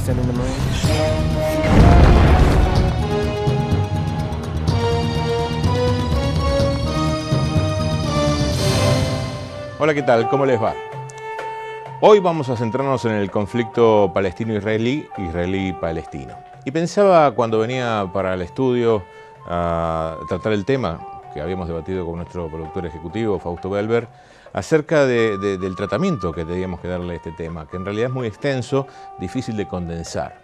sending the Marines. Hola, ¿qué tal? ¿Cómo les va? Hoy vamos a centrarnos en el conflicto palestino-israelí, israelí-palestino. Y pensaba cuando venía para el estudio a tratar el tema que habíamos debatido con nuestro productor ejecutivo, Fausto Belber, acerca del tratamiento que teníamos que darle a este tema, que en realidad es muy extenso, difícil de condensar.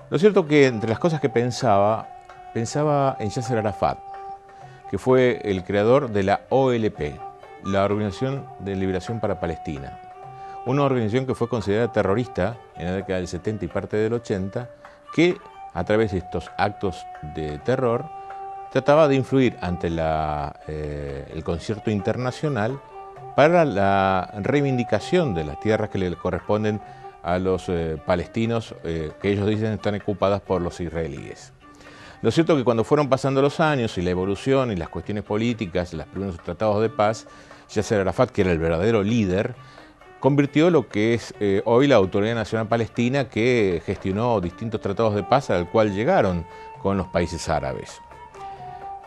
Lo cierto que entre las cosas que pensaba en Yasser Arafat, que fue el creador de la OLP, la Organización de Liberación para Palestina, una organización que fue considerada terrorista en la década del 70 y parte del 80, que a través de estos actos de terror trataba de influir ante el concierto internacional para la reivindicación de las tierras que le corresponden a los palestinos, que ellos dicen están ocupadas por los israelíes. Lo cierto es que cuando fueron pasando los años y la evolución y las cuestiones políticas, los primeros tratados de paz, Yasser Arafat, que era el verdadero líder, convirtió lo que es hoy la Autoridad Nacional Palestina, que gestionó distintos tratados de paz al cual llegaron con los países árabes.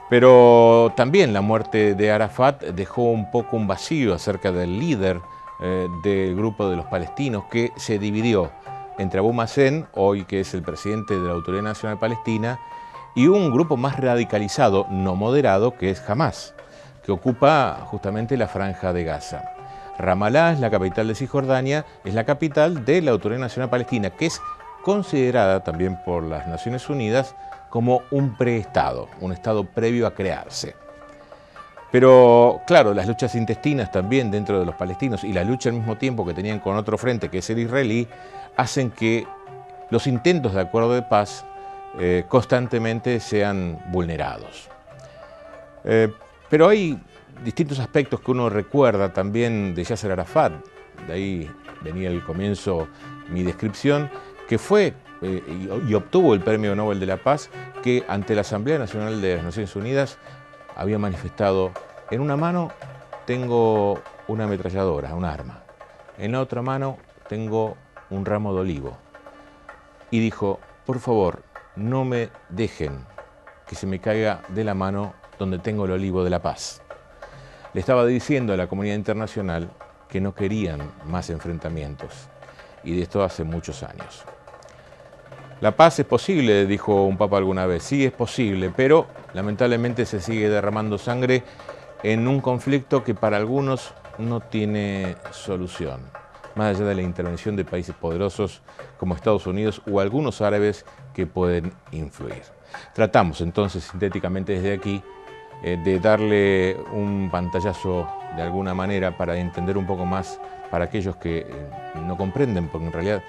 Pero también la muerte de Arafat dejó un poco un vacío acerca del líder del grupo de los palestinos, que se dividió entre Abu Mazen, hoy que es el presidente de la Autoridad Nacional Palestina, y un grupo más radicalizado, no moderado, que es Hamás, que ocupa justamente la Franja de Gaza. Ramallah es la capital de Cisjordania, es la capital de la Autoridad Nacional Palestina, que es considerada también por las Naciones Unidas como un preestado, un estado previo a crearse. Pero claro, las luchas intestinas también dentro de los palestinos y la lucha al mismo tiempo que tenían con otro frente, que es el israelí, hacen que los intentos de acuerdo de paz constantemente sean vulnerados. Pero hay distintos aspectos que uno recuerda también de Yasser Arafat, de ahí venía el comienzo mi descripción, que fue y obtuvo el Premio Nobel de la Paz, que ante la Asamblea Nacional de las Naciones Unidas había manifestado: en una mano tengo una ametralladora, un arma, en la otra mano tengo un ramo de olivo. Y dijo: por favor, no me dejen que se me caiga de la mano donde tengo el olivo de la paz. Le estaba diciendo a la comunidad internacional que no querían más enfrentamientos, y de esto hace muchos años. La paz es posible, dijo un papa alguna vez. Sí, es posible, pero lamentablemente se sigue derramando sangre en un conflicto que para algunos no tiene solución, más allá de la intervención de países poderosos como Estados Unidos o algunos árabes que pueden influir. Tratamos entonces sintéticamente desde aquí de darle un pantallazo de alguna manera para entender un poco más para aquellos que no comprenden, porque en realidad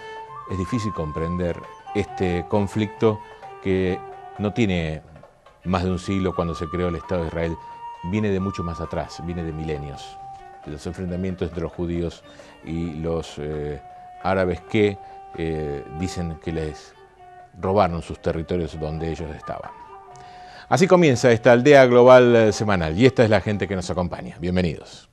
es difícil comprender este conflicto que no tiene más de un siglo cuando se creó el Estado de Israel, viene de mucho más atrás, viene de milenios, de los enfrentamientos entre los judíos y los árabes que dicen que les robaron sus territorios donde ellos estaban. Así comienza esta Aldea Global semanal y esta es la gente que nos acompaña. Bienvenidos.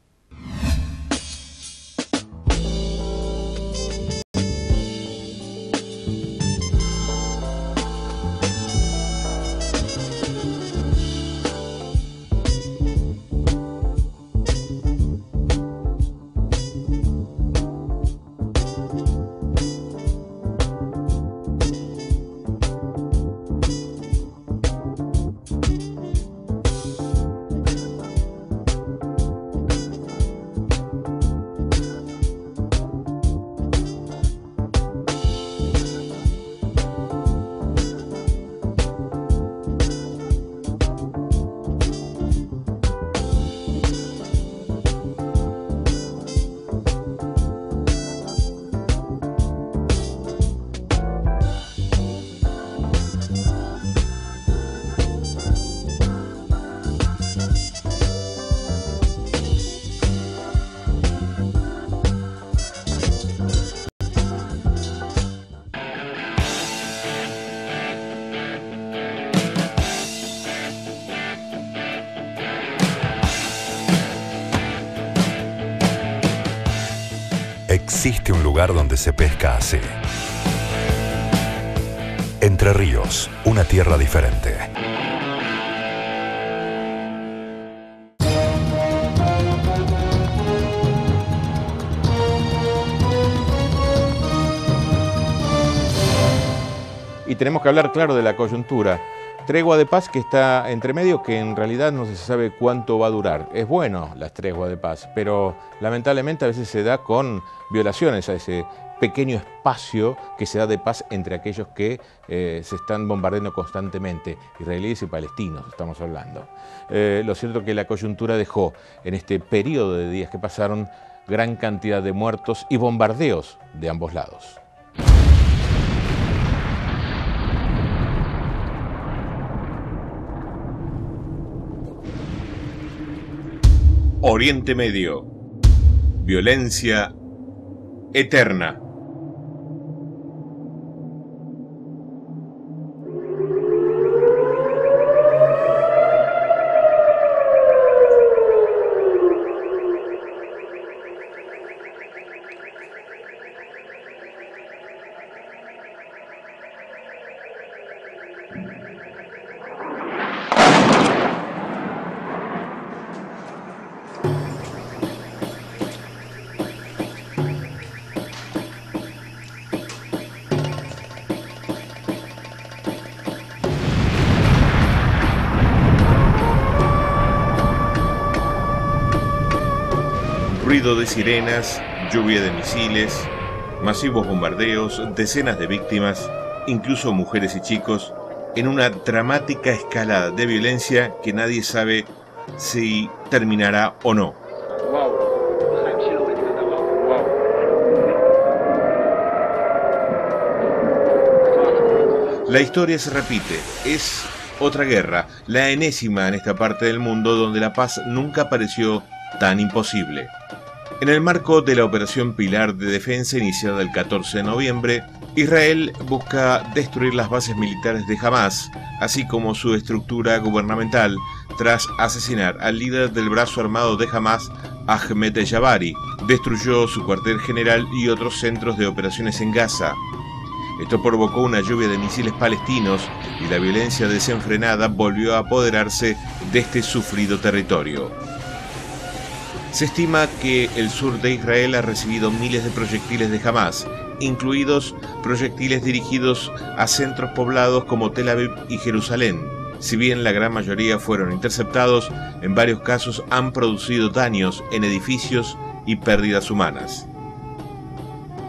Existe un lugar donde se pesca así. Entre Ríos, una tierra diferente. Y tenemos que hablar, claro, de la coyuntura. Tregua de paz que está entre medio, que en realidad no se sabe cuánto va a durar. Es bueno la tregua de paz, pero lamentablemente a veces se da con violaciones a ese pequeño espacio que se da de paz entre aquellos que se están bombardeando constantemente, israelíes y palestinos, estamos hablando. Lo cierto es que la coyuntura dejó en este periodo de días que pasaron gran cantidad de muertos y bombardeos de ambos lados. Oriente Medio. Violencia eterna. Ruido de sirenas, lluvia de misiles, masivos bombardeos, decenas de víctimas, incluso mujeres y chicos, en una dramática escalada de violencia que nadie sabe si terminará o no. La historia se repite, es otra guerra, la enésima en esta parte del mundo donde la paz nunca pareció tan imposible. En el marco de la Operación Pilar de Defensa iniciada el 14 de noviembre, Israel busca destruir las bases militares de Hamás, así como su estructura gubernamental, tras asesinar al líder del brazo armado de Hamás, Ahmed Jabari. Destruyó su cuartel general y otros centros de operaciones en Gaza. Esto provocó una lluvia de misiles palestinos y la violencia desenfrenada volvió a apoderarse de este sufrido territorio. Se estima que el sur de Israel ha recibido miles de proyectiles de Hamás, incluidos proyectiles dirigidos a centros poblados como Tel Aviv y Jerusalén. Si bien la gran mayoría fueron interceptados, en varios casos han producido daños en edificios y pérdidas humanas.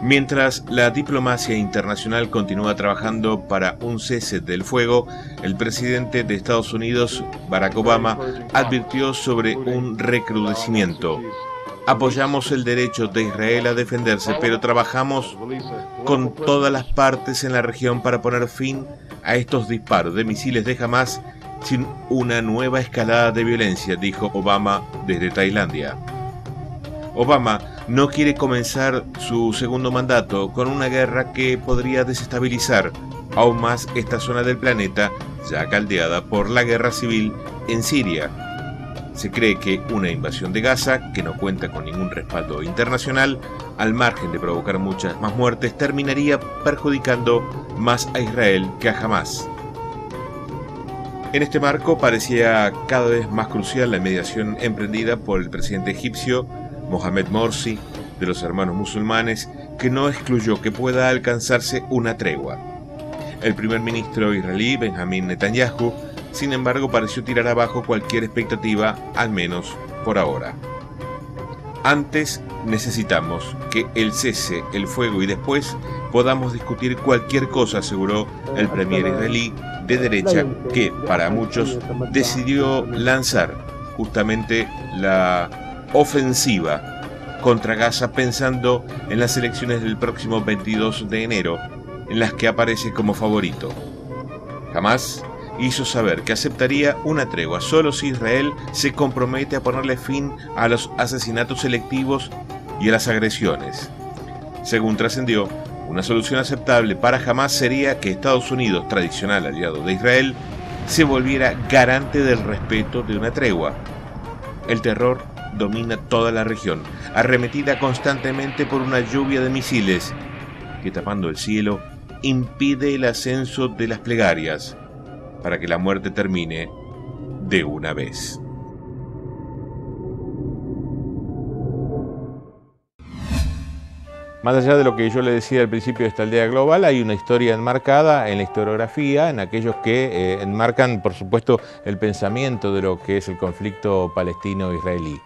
Mientras la diplomacia internacional continúa trabajando para un cese del fuego, el presidente de Estados Unidos, Barack Obama, advirtió sobre un recrudecimiento. Apoyamos el derecho de Israel a defenderse, pero trabajamos con todas las partes en la región para poner fin a estos disparos de misiles de Hamás sin una nueva escalada de violencia, dijo Obama desde Tailandia. Obama no quiere comenzar su segundo mandato con una guerra que podría desestabilizar aún más esta zona del planeta ya caldeada por la guerra civil en Siria. Se cree que una invasión de Gaza, que no cuenta con ningún respaldo internacional, al margen de provocar muchas más muertes, terminaría perjudicando más a Israel que a Hamás. En este marco parecía cada vez más crucial la mediación emprendida por el presidente egipcio Mohamed Morsi, de los Hermanos Musulmanes, que no excluyó que pueda alcanzarse una tregua. El primer ministro israelí, Benjamin Netanyahu, sin embargo, pareció tirar abajo cualquier expectativa, al menos por ahora. Antes necesitamos que el cese el fuego y después podamos discutir cualquier cosa, aseguró el premier israelí de derecha que, para muchos, decidió lanzar justamente la ofensiva contra Gaza pensando en las elecciones del próximo 22 de enero, en las que aparece como favorito. Hamás hizo saber que aceptaría una tregua solo si Israel se compromete a ponerle fin a los asesinatos selectivos y a las agresiones. Según trascendió, una solución aceptable para Hamás sería que Estados Unidos, tradicional aliado de Israel, se volviera garante del respeto de una tregua. El terror domina toda la región, arremetida constantemente por una lluvia de misiles que, tapando el cielo, impide el ascenso de las plegarias para que la muerte termine de una vez. Más allá de lo que yo le decía al principio de esta aldea global, hay una historia enmarcada en la historiografía, en aquellos que enmarcan, por supuesto, el pensamiento de lo que es el conflicto palestino-israelí.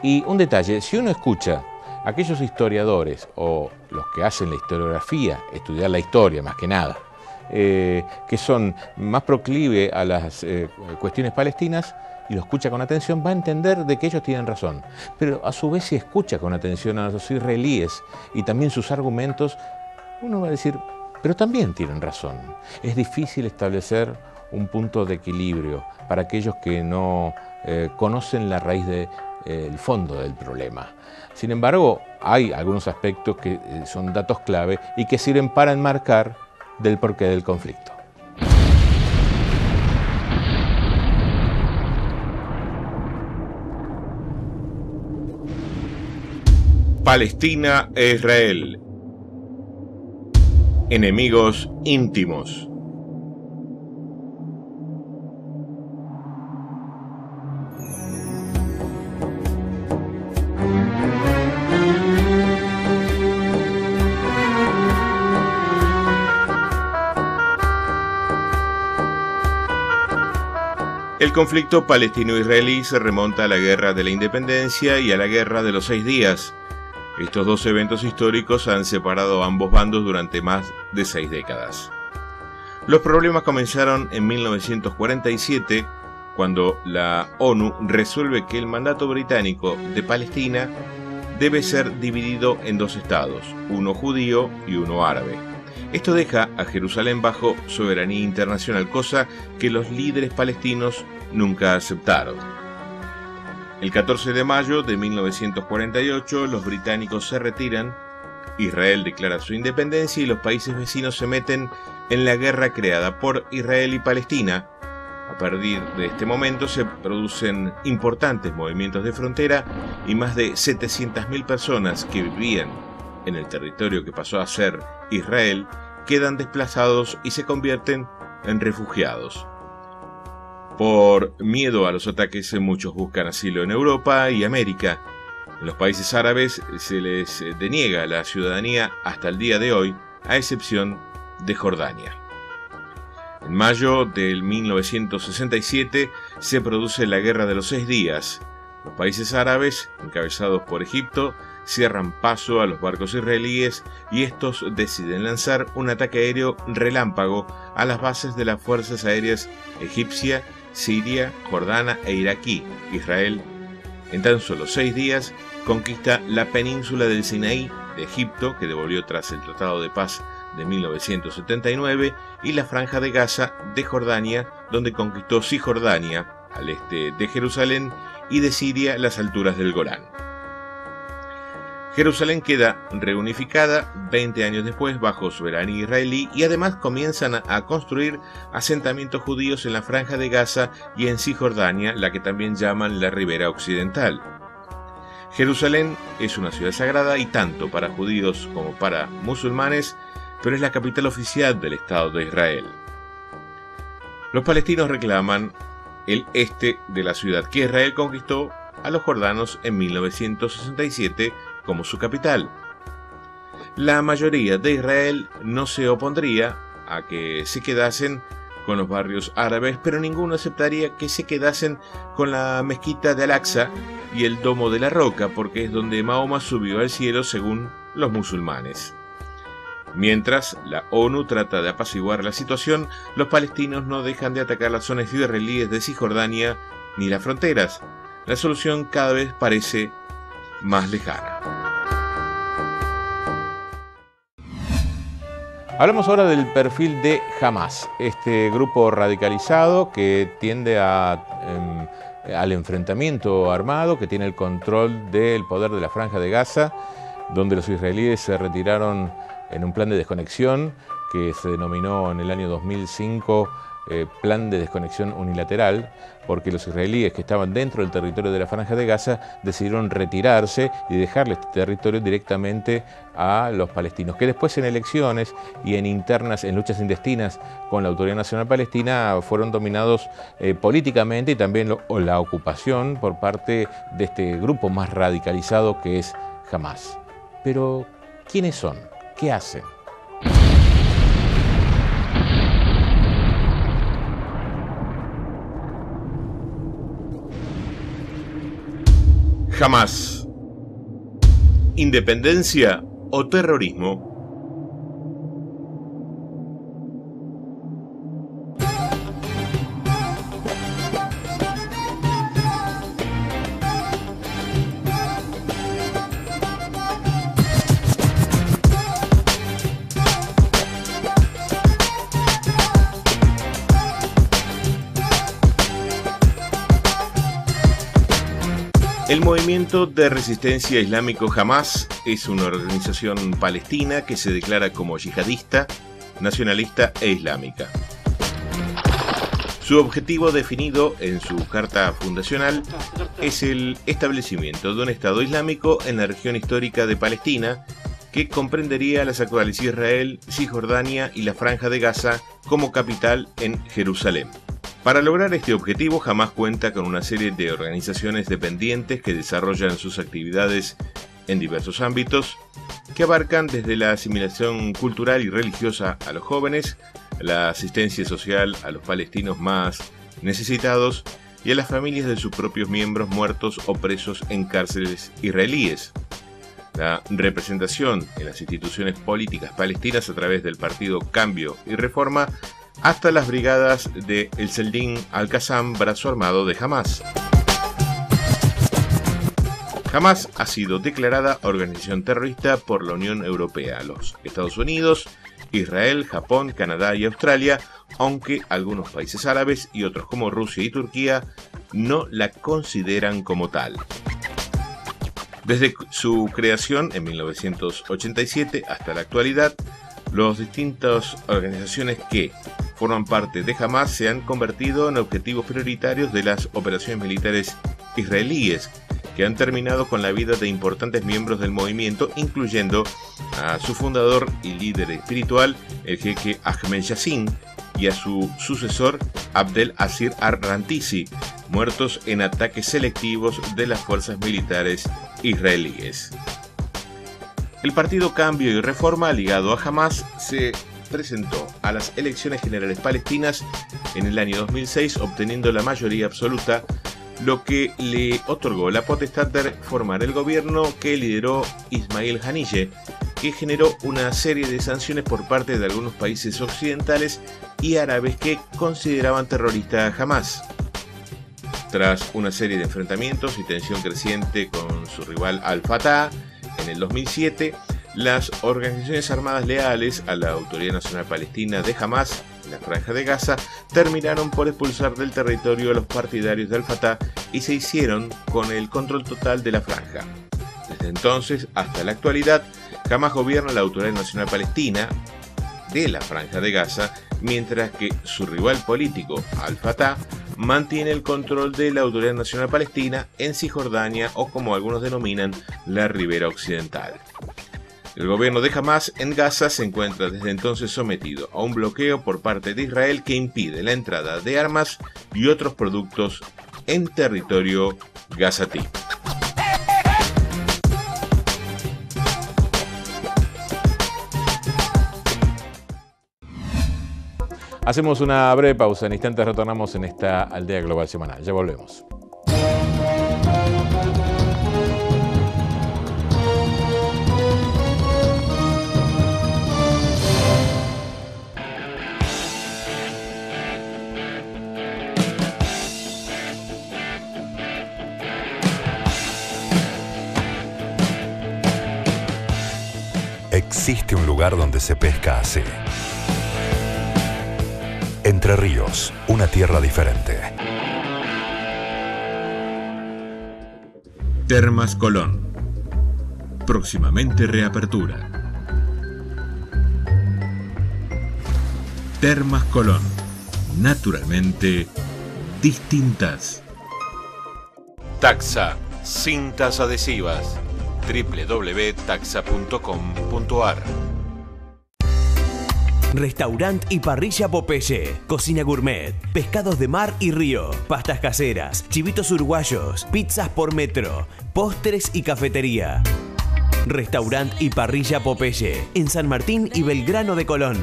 Y un detalle, si uno escucha a aquellos historiadores o los que hacen la historiografía, estudiar la historia más que nada, que son más proclive a las cuestiones palestinas, y lo escucha con atención, va a entender de que ellos tienen razón. Pero a su vez, si escucha con atención a los israelíes y también sus argumentos, uno va a decir, pero también tienen razón. Es difícil establecer un punto de equilibrio para aquellos que no conocen la raíz del fondo del problema. Sin embargo, hay algunos aspectos que son datos clave y que sirven para enmarcar del porqué del conflicto. Palestina e Israel. Enemigos íntimos. El conflicto palestino-israelí se remonta a la Guerra de la Independencia y a la Guerra de los 6 días. Estos dos eventos históricos han separado a ambos bandos durante más de 6 décadas. Los problemas comenzaron en 1947, cuando la ONU resuelve que el mandato británico de Palestina debe ser dividido en 2 estados, uno judío y uno árabe. Esto deja a Jerusalén bajo soberanía internacional, cosa que los líderes palestinos nunca aceptaron. El 14 de mayo de 1948, los británicos se retiran, Israel declara su independencia y los países vecinos se meten en la guerra creada por Israel y Palestina. A partir de este momento se producen importantes movimientos de frontera y más de 700.000 personas que vivían en el territorio que pasó a ser Israel quedan desplazados y se convierten en refugiados. Por miedo a los ataques, muchos buscan asilo en Europa y América. En los países árabes se les deniega la ciudadanía hasta el día de hoy, a excepción de Jordania. En mayo del 1967 se produce la Guerra de los 6 días. Los países árabes, encabezados por Egipto, cierran paso a los barcos israelíes y estos deciden lanzar un ataque aéreo relámpago a las bases de las fuerzas aéreas egipcia, siria, jordana e iraquí. Israel, en tan solo 6 días, conquista la península del Sinaí de Egipto, que devolvió tras el Tratado de Paz de 1979, y la Franja de Gaza de Jordania, donde conquistó Cisjordania, al este de Jerusalén, y de Siria las alturas del Golán. Jerusalén queda reunificada 20 años después bajo soberanía israelí y además comienzan a construir asentamientos judíos en la Franja de Gaza y en Cisjordania, la que también llaman la Ribera Occidental. Jerusalén es una ciudad sagrada y tanto para judíos como para musulmanes, pero es la capital oficial del Estado de Israel. Los palestinos reclaman el este de la ciudad que Israel conquistó a los jordanos en 1967 como su capital. La mayoría de Israel no se opondría a que se quedasen con los barrios árabes, pero ninguno aceptaría que se quedasen con la mezquita de Al-Aqsa y el Domo de la Roca, porque es donde Mahoma subió al cielo según los musulmanes. Mientras la ONU trata de apaciguar la situación, los palestinos no dejan de atacar las zonas israelíes de Cisjordania ni las fronteras. La solución cada vez parece más lejana. Hablamos ahora del perfil de Hamás, este grupo radicalizado que tiende al enfrentamiento armado, que tiene el control del poder de la Franja de Gaza, donde los israelíes se retiraron en un plan de desconexión que se denominó en el año 2005 plan de desconexión unilateral, porque los israelíes que estaban dentro del territorio de la Franja de Gaza decidieron retirarse y dejarle este territorio directamente a los palestinos, que después en elecciones y en luchas intestinas con la Autoridad Nacional Palestina fueron dominados políticamente, y también la ocupación por parte de este grupo más radicalizado que es Hamás. Pero, ¿quiénes son? ¿Qué hacen? Hamás. ¿Independencia o terrorismo? El movimiento de resistencia islámico Hamás es una organización palestina que se declara como yihadista, nacionalista e islámica. Su objetivo definido en su carta fundacional es el establecimiento de un Estado islámico en la región histórica de Palestina, que comprendería las actuales Israel, Cisjordania y la Franja de Gaza como capital en Jerusalén. Para lograr este objetivo, Hamás cuenta con una serie de organizaciones dependientes que desarrollan sus actividades en diversos ámbitos, que abarcan desde la asimilación cultural y religiosa a los jóvenes, la asistencia social a los palestinos más necesitados y a las familias de sus propios miembros muertos o presos en cárceles israelíes. La representación en las instituciones políticas palestinas a través del partido Cambio y Reforma, hasta las brigadas de El Seldin Al-Qassam, brazo armado de Hamás. Hamás ha sido declarada organización terrorista por la Unión Europea, los Estados Unidos, Israel, Japón, Canadá y Australia, aunque algunos países árabes y otros como Rusia y Turquía no la consideran como tal. Desde su creación en 1987 hasta la actualidad, las distintas organizaciones que forman parte de Hamás se han convertido en objetivos prioritarios de las operaciones militares israelíes, que han terminado con la vida de importantes miembros del movimiento, incluyendo a su fundador y líder espiritual, el jeque Ahmed Yassin, y a su sucesor, Abdel Azir ar-Rantisi, muertos en ataques selectivos de las fuerzas militares israelíes. El partido Cambio y Reforma, ligado a Hamás, se presentó a las elecciones generales palestinas en el año 2006, obteniendo la mayoría absoluta, lo que le otorgó la potestad de formar el gobierno que lideró Ismail Haniyeh, que generó una serie de sanciones por parte de algunos países occidentales y árabes que consideraban terrorista a Hamás. Tras una serie de enfrentamientos y tensión creciente con su rival Al-Fatah, en el 2007, las organizaciones armadas leales a la Autoridad Nacional Palestina de Hamás en la Franja de Gaza terminaron por expulsar del territorio a los partidarios de Al-Fatah y se hicieron con el control total de la franja. Desde entonces hasta la actualidad, Hamás gobierna la Autoridad Nacional Palestina de la Franja de Gaza, mientras que su rival político, Al-Fatah, mantiene el control de la Autoridad Nacional Palestina en Cisjordania, o como algunos denominan, la Ribera Occidental. El gobierno de Hamás en Gaza se encuentra desde entonces sometido a un bloqueo por parte de Israel que impide la entrada de armas y otros productos en territorio gazatí. Hacemos una breve pausa, en instantes retornamos en esta Aldea Global Semanal. Ya volvemos. Existe un lugar donde se pesca así. Entre Ríos, una tierra diferente. Termas Colón. Próximamente reapertura. Termas Colón. naturalmente distintas. Taxa, cintas adhesivas, www.taxa.com.ar. Restaurant y parrilla Popeye, cocina gourmet, pescados de mar y río, pastas caseras, chivitos uruguayos, pizzas por metro, postres y cafetería. Restaurant y parrilla Popeye, en San Martín y Belgrano de Colón.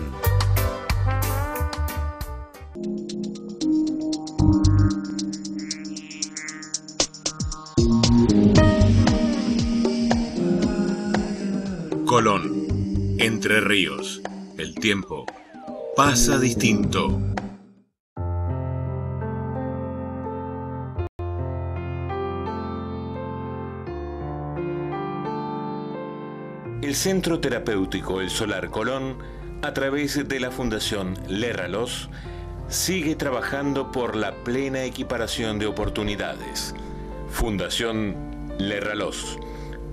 Colón, Entre Ríos. El tiempo pasa distinto. El Centro Terapéutico El Solar Colón, a través de la Fundación Lerralos, sigue trabajando por la plena equiparación de oportunidades. Fundación Lerralos,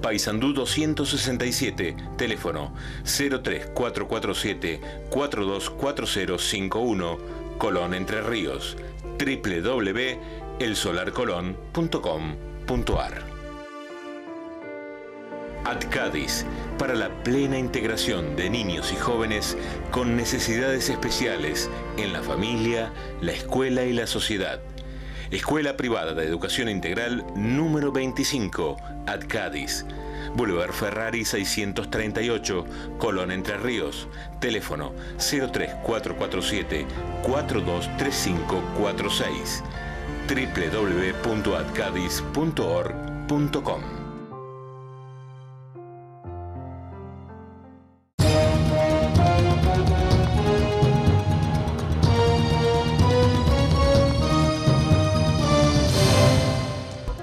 Paysandú 267, teléfono 03447 424051, Colón Entre Ríos, www.elsolarcolon.com.ar. ADCADIS, para la plena integración de niños y jóvenes con necesidades especiales en la familia, la escuela y la sociedad. Escuela Privada de Educación Integral número 25, ADCADIS, Boulevard Ferrari 638, Colón Entre Ríos, teléfono 03447 423546, www.adcadis.org.com.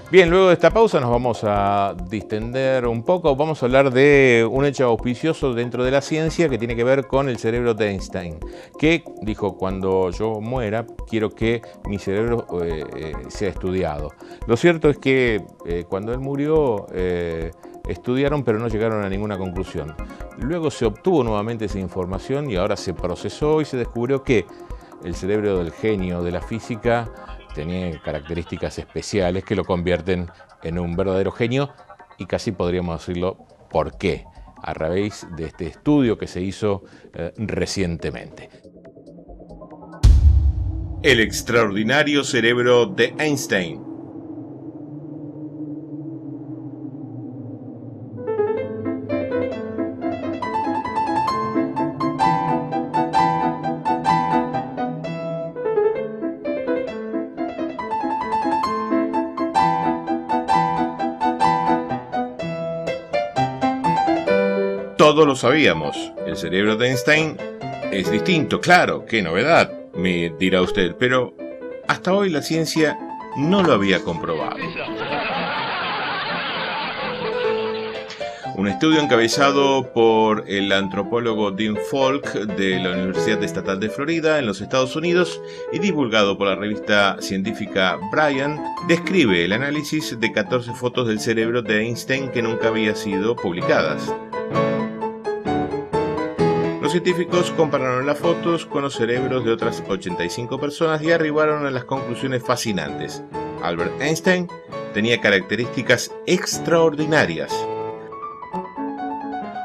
Bien, luego de esta pausa nos vamos a distender un poco. Vamos a hablar de un hecho auspicioso dentro de la ciencia que tiene que ver con el cerebro de Einstein, que dijo: cuando yo muera, quiero que mi cerebro sea estudiado. Lo cierto es que cuando él murió, estudiaron, pero no llegaron a ninguna conclusión. Luego se obtuvo nuevamente esa información y ahora se procesó y se descubrió que el cerebro del genio de la física tenía características especiales que lo convierten en un verdadero genio, y casi podríamos decirlo por qué, a raíz de este estudio que se hizo recientemente. El extraordinario cerebro de Einstein. Todos lo sabíamos, el cerebro de Einstein es distinto, claro, qué novedad, me dirá usted, pero hasta hoy la ciencia no lo había comprobado. Un estudio encabezado por el antropólogo Dean Falk de la Universidad Estatal de Florida en los Estados Unidos y divulgado por la revista científica Brian describe el análisis de 14 fotos del cerebro de Einstein que nunca habían sido publicadas. Los científicos compararon las fotos con los cerebros de otras 85 personas y arribaron a las conclusiones fascinantes. Albert Einstein tenía características extraordinarias.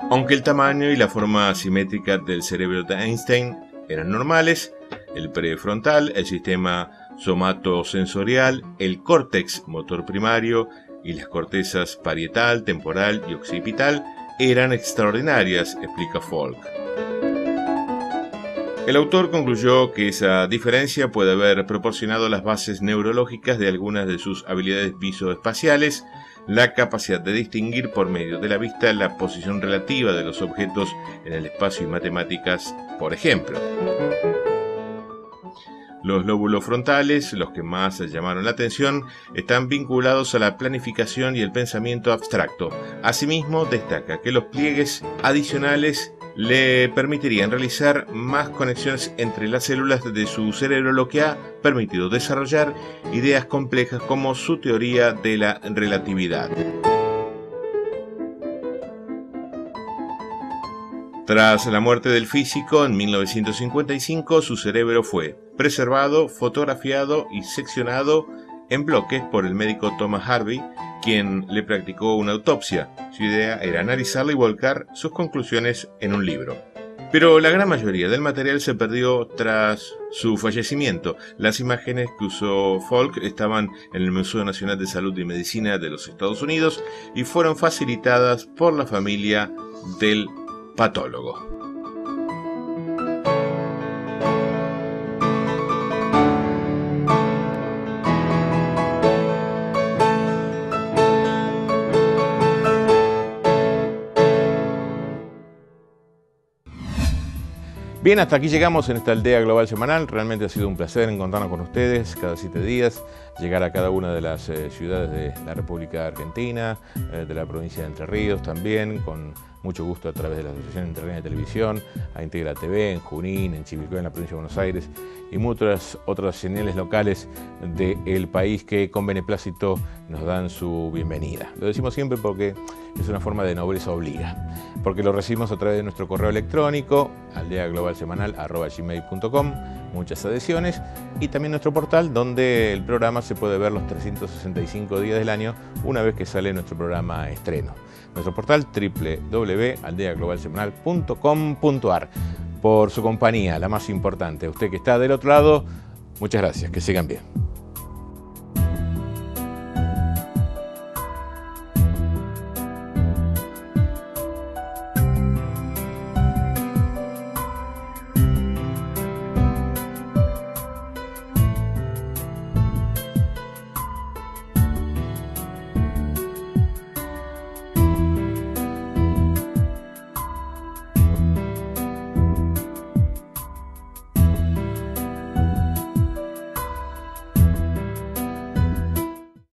Aunque el tamaño y la forma simétrica del cerebro de Einstein eran normales, el prefrontal, el sistema somatosensorial, el córtex motor primario y las cortezas parietal, temporal y occipital eran extraordinarias, explica Falk. El autor concluyó que esa diferencia puede haber proporcionado las bases neurológicas de algunas de sus habilidades visoespaciales, la capacidad de distinguir por medio de la vista la posición relativa de los objetos en el espacio y matemáticas, por ejemplo. Los lóbulos frontales, los que más llamaron la atención, están vinculados a la planificación y el pensamiento abstracto. Asimismo, destaca que los pliegues adicionales le permitirían realizar más conexiones entre las células de su cerebro, lo que ha permitido desarrollar ideas complejas como su teoría de la relatividad. Tras la muerte del físico en 1955, su cerebro fue preservado, fotografiado y seccionado en bloques por el médico Thomas Harvey, quien le practicó una autopsia. Su idea era analizarla y volcar sus conclusiones en un libro. Pero la gran mayoría del material se perdió tras su fallecimiento. Las imágenes que usó Falk estaban en el Museo Nacional de Salud y Medicina de los Estados Unidos y fueron facilitadas por la familia del patólogo. Bien, hasta aquí llegamos en esta aldea global semanal. Realmente ha sido un placer encontrarnos con ustedes cada 7 días, llegar a cada una de las ciudades de la República Argentina, de la provincia de Entre Ríos también, con mucho gusto a través de la Asociación Entrerriana de Televisión, a Integra TV, en Junín, en Chivilcoy, en la provincia de Buenos Aires, y muchas otras señales locales del país que con beneplácito nos dan su bienvenida. Lo decimos siempre porque es una forma de nobleza obliga, porque lo recibimos a través de nuestro correo electrónico, aldeaglobalsemanal@gmail.com, muchas adhesiones, y también nuestro portal donde el programa se puede ver los 365 días del año una vez que sale nuestro programa estreno. Nuestro portal www.aldeaglobalsemanal.com.ar. Por su compañía, la más importante. Usted que está del otro lado, muchas gracias. Que sigan bien.